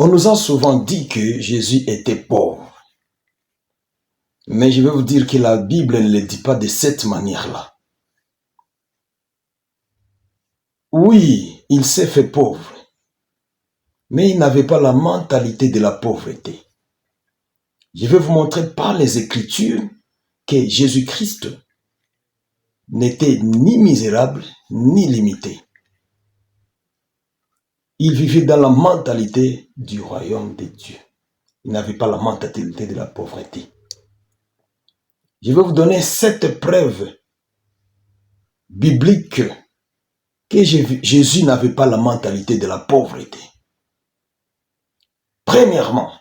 On nous a souvent dit que Jésus était pauvre. Mais je vais vous dire que la Bible ne le dit pas de cette manière-là. Oui, il s'est fait pauvre, mais il n'avait pas la mentalité de la pauvreté. Je vais vous montrer par les Écritures que Jésus-Christ n'était ni misérable, ni limité. Il vivait dans la mentalité du royaume de Dieu. Il n'avait pas la mentalité de la pauvreté. Je vais vous donner 7 preuves bibliques que Jésus n'avait pas la mentalité de la pauvreté. Premièrement,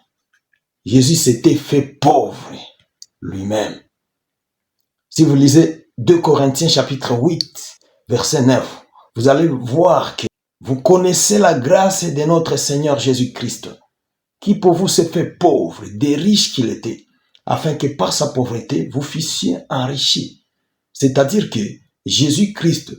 Jésus s'était fait pauvre lui-même. Si vous lisez 2 Corinthiens chapitre 8, verset 9, vous allez voir que vous connaissez la grâce de notre Seigneur Jésus-Christ, qui pour vous s'est fait pauvre, des riches qu'il était, afin que par sa pauvreté, vous fussiez enrichis. C'est-à-dire que Jésus-Christ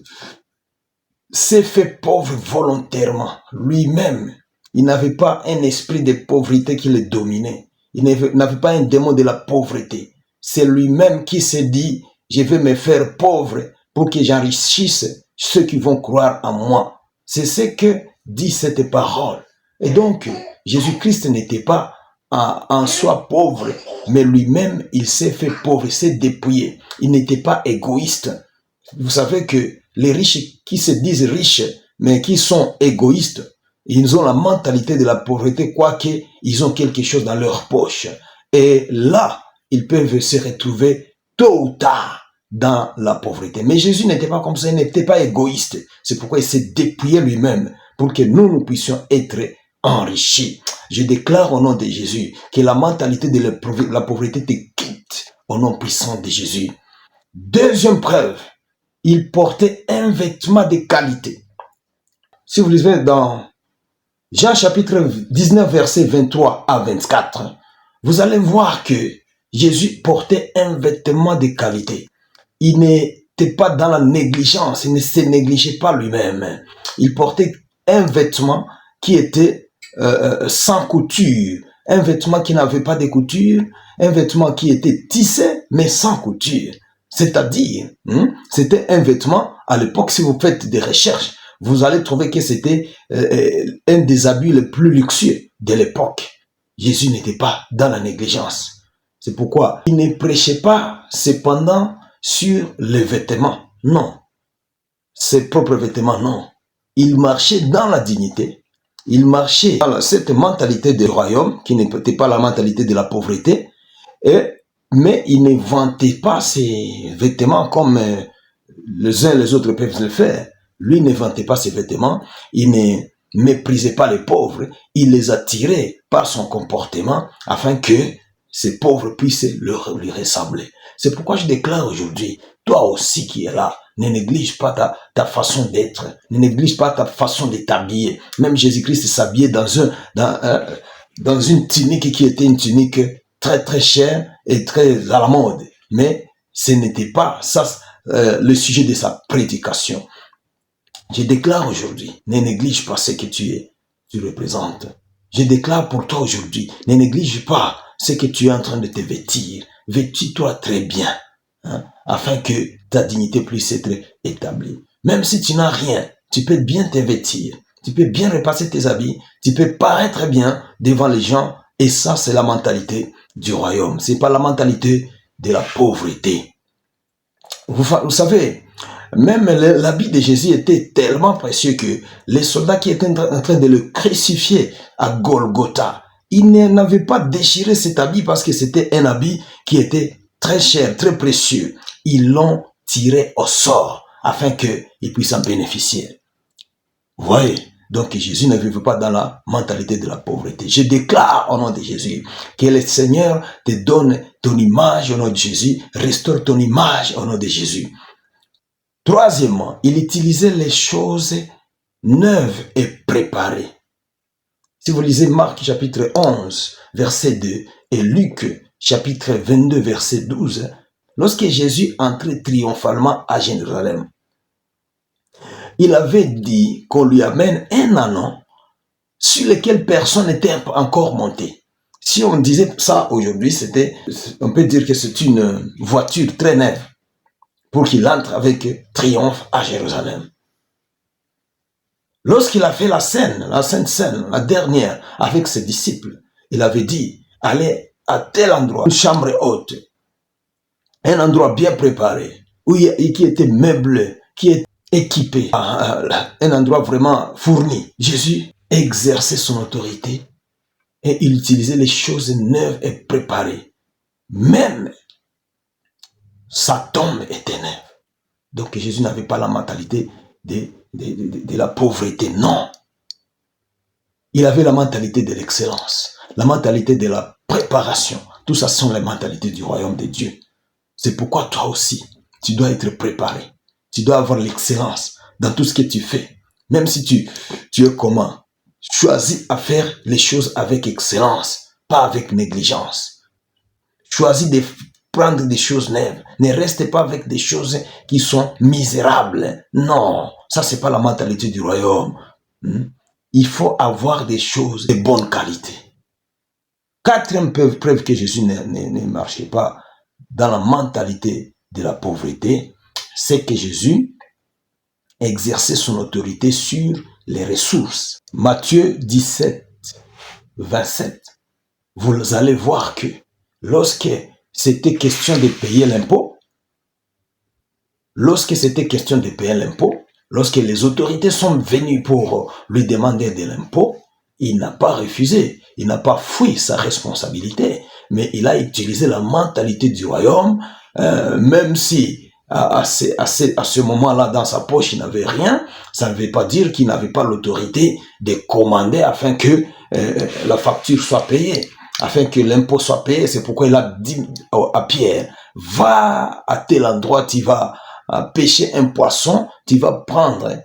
s'est fait pauvre volontairement, lui-même. Il n'avait pas un esprit de pauvreté qui le dominait. Il n'avait pas un démon de la pauvreté. C'est lui-même qui s'est dit, je vais me faire pauvre pour que j'enrichisse ceux qui vont croire en moi. C'est ce que dit cette parole. Et donc, Jésus-Christ n'était pas en soi pauvre, mais lui-même, il s'est fait pauvre, il s'est dépouillé. Il n'était pas égoïste. Vous savez que les riches qui se disent riches, mais qui sont égoïstes, ils ont la mentalité de la pauvreté, quoique ils ont quelque chose dans leur poche. Et là, ils peuvent se retrouver tôt ou tard dans la pauvreté. Mais Jésus n'était pas comme ça, il n'était pas égoïste. C'est pourquoi il s'est dépouillé lui-même pour que nous puissions être enrichis. Je déclare au nom de Jésus que la mentalité de la pauvreté te quitte au nom puissant de Jésus. Deuxième preuve, il portait un vêtement de qualité. Si vous lisez dans Jean chapitre 19, verset 23 à 24, vous allez voir que Jésus portait un vêtement de qualité. Il n'était pas dans la négligence, il ne se négligeait pas lui-même. Il portait un vêtement qui était sans couture, un vêtement qui n'avait pas de couture, un vêtement qui était tissé mais sans couture. C'est-à-dire, c'était un vêtement, à l'époque, si vous faites des recherches, vous allez trouver que c'était un des habits les plus luxueux de l'époque. Jésus n'était pas dans la négligence. C'est pourquoi il ne prêchait pas cependant sur les vêtements. Non. Ses propres vêtements, non. Il marchait dans la dignité. Il marchait dans cette mentalité du royaume, qui n'était pas la mentalité de la pauvreté. Mais il ne vantait pas ses vêtements comme les uns et les autres peuvent le faire. Lui ne vantait pas ses vêtements, il ne méprisait pas les pauvres, il les attirait par son comportement afin que ces pauvres puissent lui ressembler. C'est pourquoi je déclare aujourd'hui, toi aussi qui es là, ne néglige pas ta façon d'être, ne néglige pas ta façon de t'habiller. Même Jésus-Christ s'habillait dans une tunique qui était une tunique très très chère et très à la mode. Mais ce n'était pas ça le sujet de sa prédication. Je déclare aujourd'hui, ne néglige pas ce que tu représentes. Je déclare pour toi aujourd'hui, ne néglige pas ce que tu es en train de te vêtir. Vêtis-toi très bien, afin que ta dignité puisse être établie. Même si tu n'as rien, tu peux bien te vêtir, tu peux bien repasser tes habits, tu peux paraître bien devant les gens, et ça c'est la mentalité du royaume. C'est pas la mentalité de la pauvreté. Vous savez, même l'habit de Jésus était tellement précieux que les soldats qui étaient en train de le crucifier à Golgotha, ils n'avaient pas déchiré cet habit parce que c'était un habit qui était très cher, très précieux. Ils l'ont tiré au sort afin qu'ils puissent en bénéficier. Vous voyez? Donc Jésus ne vivait pas dans la mentalité de la pauvreté. Je déclare au nom de Jésus que le Seigneur te donne ton image au nom de Jésus, restaure ton image au nom de Jésus. Troisièmement, il utilisait les choses neuves et préparées. Si vous lisez Marc chapitre 11, verset 2 et Luc chapitre 22, verset 12, lorsque Jésus entrait triomphalement à Jérusalem, il avait dit qu'on lui amène un ânon sur lesquels personne n'était encore monté. Si on disait ça aujourd'hui, on peut dire que c'est une voiture très neuve pour qu'il entre avec triomphe à Jérusalem. Lorsqu'il a fait la Sainte Seine, la dernière, avec ses disciples, il avait dit, allez à tel endroit, une chambre haute, un endroit bien préparé, qui était meublé, qui était équipé, un endroit vraiment fourni. Jésus exerçait son autorité et il utilisait les choses neuves et préparées. Même sa tombe était neuve. Donc Jésus n'avait pas la mentalité de la pauvreté, non. Il avait la mentalité de l'excellence, la mentalité de la préparation. Tout ça sont les mentalités du royaume de Dieu. C'est pourquoi toi aussi, tu dois être préparé. Tu dois avoir l'excellence dans tout ce que tu fais. Même si tu es comment, choisis à faire les choses avec excellence, pas avec négligence. Choisis de prendre des choses neuves. Ne restez pas avec des choses qui sont misérables. Non, ça c'est pas la mentalité du royaume. Il faut avoir des choses de bonne qualité. Quatrième preuve que Jésus ne marchait pas dans la mentalité de la pauvreté, c'est que Jésus exerçait son autorité sur les ressources. Matthieu 17, 27, vous allez voir que lorsque c'était question de payer l'impôt, lorsque les autorités sont venues pour lui demander de l'impôt, il n'a pas refusé, il n'a pas fui sa responsabilité, mais il a utilisé la mentalité du royaume, même si à ce moment-là, dans sa poche, il n'avait rien, ça ne veut pas dire qu'il n'avait pas l'autorité de commander afin que la facture soit payée, afin que l'impôt soit payé. C'est pourquoi il a dit à Pierre, va à tel endroit, tu vas pêcher un poisson, tu vas prendre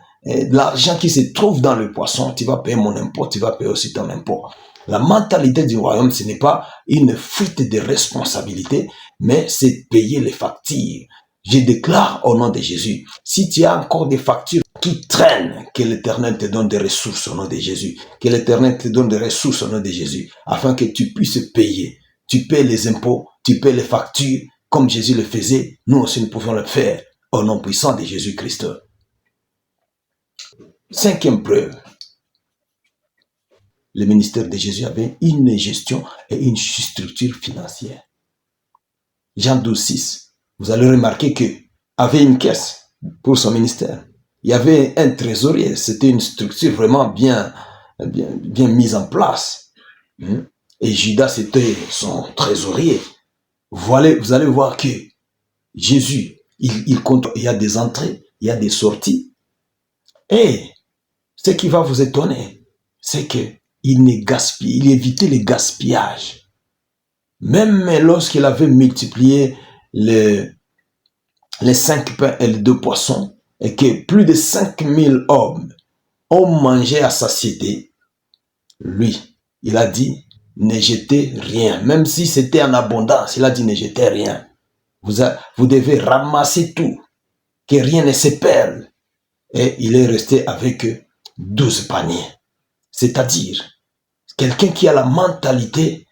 l'argent qui se trouve dans le poisson, tu vas payer mon impôt, tu vas payer aussi ton impôt. La mentalité du royaume, ce n'est pas une fuite de responsabilité, mais c'est payer les factures. Je déclare au nom de Jésus, si tu as encore des factures qui traînent, que l'Éternel te donne des ressources au nom de Jésus, que l'Éternel te donne des ressources au nom de Jésus, afin que tu puisses payer. Tu paies les impôts, tu paies les factures, comme Jésus le faisait, nous aussi nous pouvons le faire, au nom puissant de Jésus-Christ. Cinquième preuve, le ministère de Jésus avait une gestion et une structure financière. Jean 12, 6. Vous allez remarquer qu'il avait une caisse pour son ministère. Il y avait un trésorier. C'était une structure vraiment bien mise en place. Et Judas était son trésorier. Vous allez voir que Jésus, il compte, il y a des entrées, il y a des sorties. Et ce qui va vous étonner, c'est qu'il il évitait le gaspillage. Même lorsqu'il avait multiplié les 5 pains et les 2 poissons, et que plus de 5000 hommes ont mangé à satiété, lui, il a dit, ne jetez rien. Même si c'était en abondance, il a dit, ne jetez rien. Vous devez ramasser tout, que rien ne se perde. Et il est resté avec 12 paniers. C'est-à-dire, quelqu'un qui a la mentalité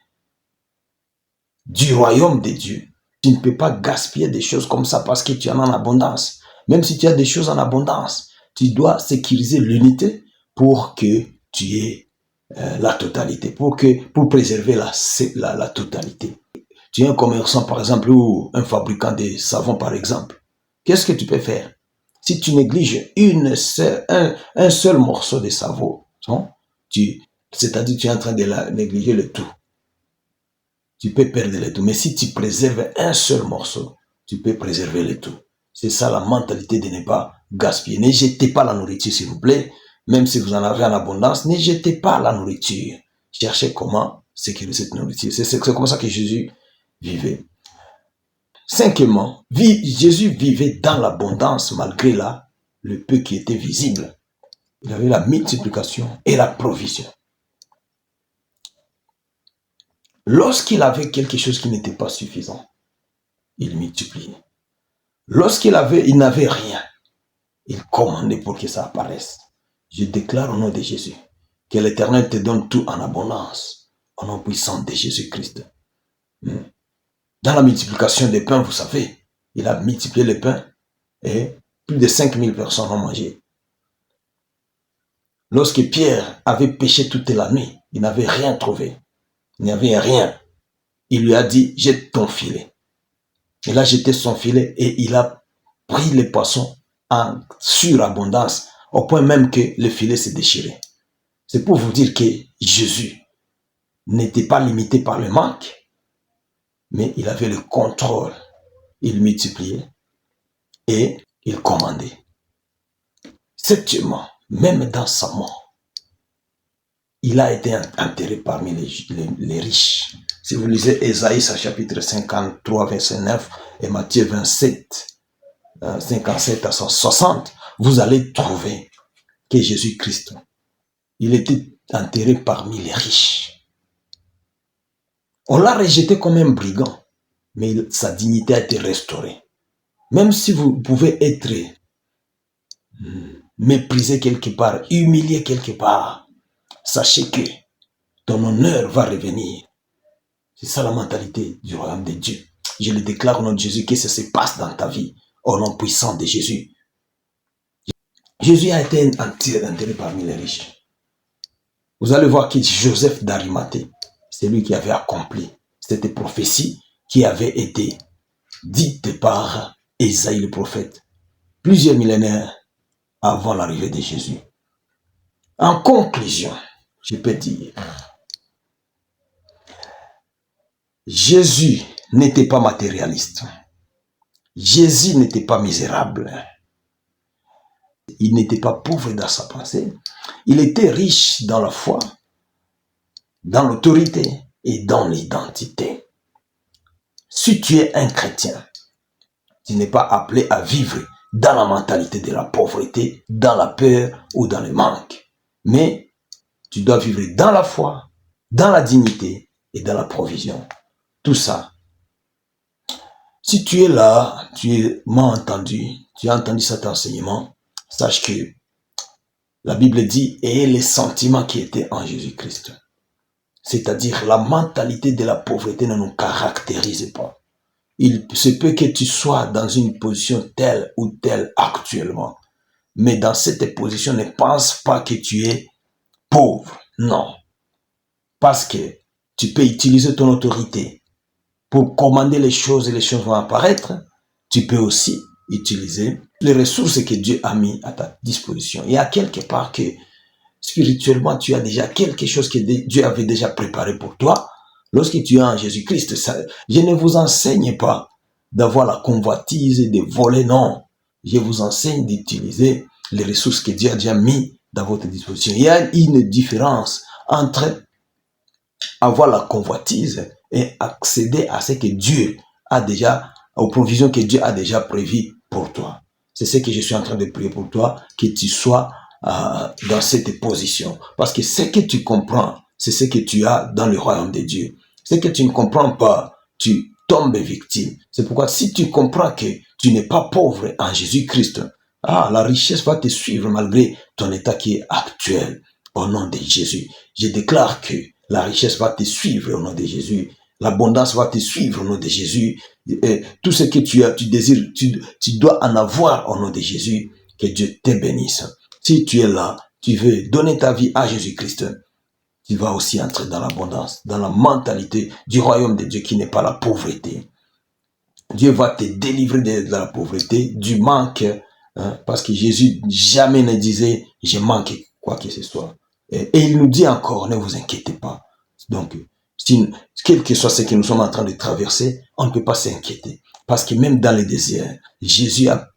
du royaume de Dieu. Tu ne peux pas gaspiller des choses comme ça parce que tu en as en abondance. Même si tu as des choses en abondance, tu dois sécuriser l'unité pour que tu aies la totalité, pour préserver la totalité. Tu es un commerçant, par exemple, ou un fabricant de savon, par exemple. Qu'est-ce que tu peux faire? Si tu négliges un seul morceau de savon, c'est-à-dire tu es en train de négliger le tout. Tu peux perdre le tout. Mais si tu préserves un seul morceau, tu peux préserver le tout. C'est ça la mentalité de ne pas gaspiller. Ne jetez pas la nourriture, s'il vous plaît. Même si vous en avez en abondance, ne jetez pas la nourriture. Cherchez comment sécuriser cette nourriture. C'est comme ça que Jésus vivait. Cinquièmement, Jésus vivait dans l'abondance malgré le peu qui était visible. Il avait la multiplication et la provision. Lorsqu'il avait quelque chose qui n'était pas suffisant, il multipliait. Lorsqu'il n'avait rien, il commandait pour que ça apparaisse. Je déclare au nom de Jésus Que l'Éternel te donne tout en abondance, au nom puissant de Jésus-Christ. Dans la multiplication des pains, vous savez, il a multiplié les pains et plus de 5000 personnes ont mangé. Lorsque Pierre avait pêché toute la nuit, il n'avait rien trouvé. Il n'y avait rien. Il lui a dit, jette ton filet. Il a jeté son filet et il a pris les poissons en surabondance, au point même que le filet s'est déchiré. C'est pour vous dire que Jésus n'était pas limité par le manque, mais il avait le contrôle. Il multipliait et il commandait. Septièmement, même dans sa mort, il a été enterré parmi les riches. Si vous lisez Ésaïe, chapitre 53, verset 9, et Matthieu 27, 57 à 60, vous allez trouver que Jésus-Christ, il était enterré parmi les riches. On l'a rejeté comme un brigand, mais sa dignité a été restaurée. Même si vous pouvez être méprisé quelque part, humilié quelque part, sachez que ton honneur va revenir. C'est ça la mentalité du royaume de Dieu. Je le déclare au nom de Jésus que ça se passe dans ta vie, au nom puissant de Jésus. Jésus a été enterré parmi les riches. Vous allez voir que Joseph d'Arimathée, c'est lui qui avait accompli cette prophétie qui avait été dite par Ésaïe le prophète, plusieurs millénaires avant l'arrivée de Jésus. En conclusion, je peux dire, Jésus n'était pas matérialiste. Jésus n'était pas misérable. Il n'était pas pauvre dans sa pensée. Il était riche dans la foi, dans l'autorité et dans l'identité. Si tu es un chrétien, tu n'es pas appelé à vivre dans la mentalité de la pauvreté, dans la peur ou dans le manque. Mais tu dois vivre dans la foi, dans la dignité et dans la provision. Tout ça. Si tu es là, tu m'as entendu, tu as entendu cet enseignement, sache que la Bible dit, ayez les sentiments qui étaient en Jésus-Christ. C'est-à-dire, la mentalité de la pauvreté ne nous caractérise pas. Il se peut que tu sois dans une position telle ou telle actuellement. Mais dans cette position, ne pense pas que tu es pauvre. Non. Parce que tu peux utiliser ton autorité pour commander les choses et les choses vont apparaître. Tu peux aussi utiliser les ressources que Dieu a mis à ta disposition. Il y a quelque part que spirituellement, tu as déjà quelque chose que Dieu avait déjà préparé pour toi. Lorsque tu es en Jésus-Christ, je ne vous enseigne pas d'avoir la convoitise et de voler, non. Je vous enseigne d'utiliser les ressources que Dieu a déjà mis dans votre disposition. Il y a une différence entre avoir la convoitise et accéder à ce que Dieu a déjà, aux provisions que Dieu a déjà prévues pour toi. C'est ce que je suis en train de prier pour toi, que tu sois dans cette position. Parce que ce que tu comprends, c'est ce que tu as dans le royaume de Dieu. Ce que tu ne comprends pas, tu tombes victime. C'est pourquoi si tu comprends que tu n'es pas pauvre en Jésus-Christ, la richesse va te suivre malgré ton état qui est actuel. Au nom de Jésus, je déclare que la richesse va te suivre au nom de Jésus. L'abondance va te suivre au nom de Jésus. Et tout ce que tu as, tu désires, tu dois en avoir au nom de Jésus. Que Dieu te bénisse. Si tu es là, tu veux donner ta vie à Jésus-Christ, tu vas aussi entrer dans l'abondance, dans la mentalité du royaume de Dieu qui n'est pas la pauvreté. Dieu va te délivrer de la pauvreté, du manque, parce que Jésus jamais ne disait « je manque quoi que ce soit ». Et il nous dit encore « ne vous inquiétez pas ». Donc, quel que soit ce que nous sommes en train de traverser, on ne peut pas s'inquiéter. Parce que même dans le désert, Jésus a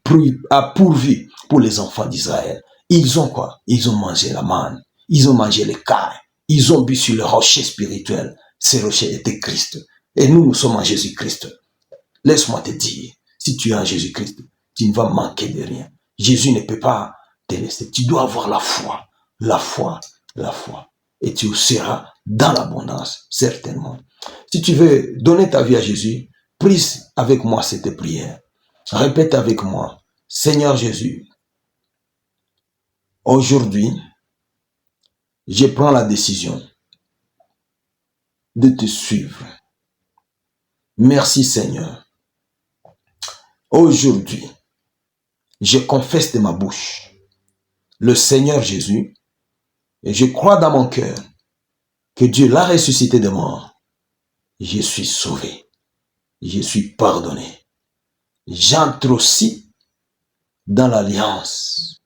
pourvu pour les enfants d'Israël. Ils ont quoi? Ils ont mangé la manne. Ils ont mangé les cailles. Ils ont bu sur le rocher spirituel. Ce rocher était Christ. Et nous sommes en Jésus-Christ. Laisse-moi te dire, si tu es en Jésus-Christ, tu ne vas manquer de rien. Jésus ne peut pas te laisser. Tu dois avoir la foi. La foi. La foi. Et tu seras dans l'abondance, certainement. Si tu veux donner ta vie à Jésus, prie avec moi cette prière. Répète avec moi, Seigneur Jésus, aujourd'hui, je prends la décision de te suivre. Merci Seigneur. Aujourd'hui, je confesse de ma bouche le Seigneur Jésus et je crois dans mon cœur que Dieu l'a ressuscité de mort. Je suis sauvé. Je suis pardonné. J'entre aussi dans l'alliance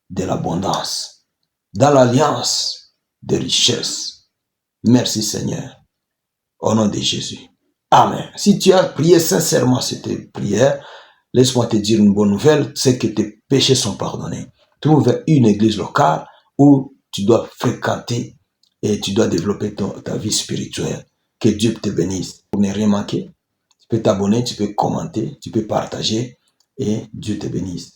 de l'abondance, dans l'alliance de richesse. Merci Seigneur. Au nom de Jésus. Amen. Si tu as prié sincèrement cette prière, laisse-moi te dire une bonne nouvelle, c'est que tes péchés sont pardonnés. Trouve une église locale où tu dois fréquenter et tu dois développer ta vie spirituelle. Que Dieu te bénisse. Pour ne rien manquer, tu peux t'abonner, tu peux commenter, tu peux partager et Dieu te bénisse.